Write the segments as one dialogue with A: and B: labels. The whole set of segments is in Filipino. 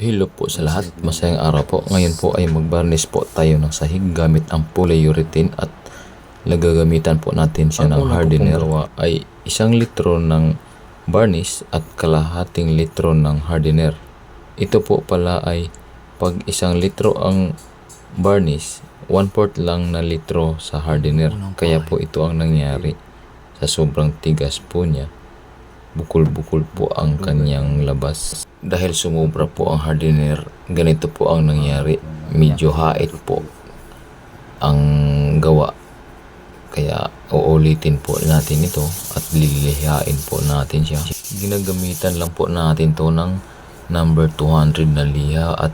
A: Hello po sa lahat, masayang araw po. Ngayon po ay magbarnish po tayo ng sahig gamit ang polyurethane at gagamitan po natin siya ng hardener. Ay 1 litro ng varnish at kalahating litro ng hardener. Ito po pala ay pag 1 litro ang varnish, 1/4 lang na litro sa hardener. Kaya po ito ang nangyari. Sa sobrang tigas po niya, bukol-bukol po ang kanyang labas. Dahil sumobra po ang hardener, ganito po ang nangyari. Medyo hait po ang gawa. Kaya uulitin po natin ito at lilihain po natin siya. Ginagamitan lang po natin to ng number 200 na liha at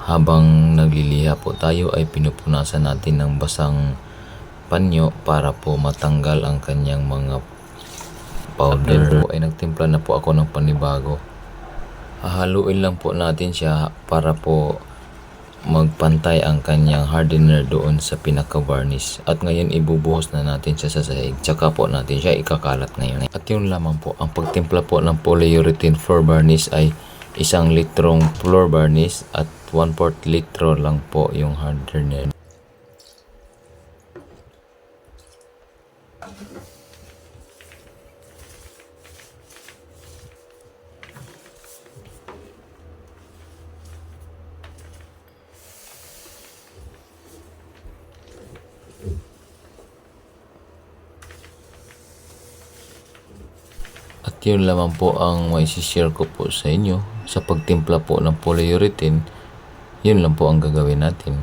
A: habang nagliliha po tayo ay pinupunasan natin ng basang panyo para po matanggal ang kanyang mga powder. Ay nagtimpla na po ako ng panibago. Hahaluin lang po natin siya para po magpantay ang kanyang hardener doon sa pinaka-varnish. At ngayon ibubuhos na natin siya sa sahig. Tsaka po natin siya ikakalat ngayon. At yun lamang po, ang pagtimpla po ng polyurethane floor varnish ay 1 litrong floor varnish at 1/4 litro lang po yung hardener. At yun lamang po ang may share ko po sa inyo sa pagtimpla po ng polyurethane. Yun lang po ang gagawin natin.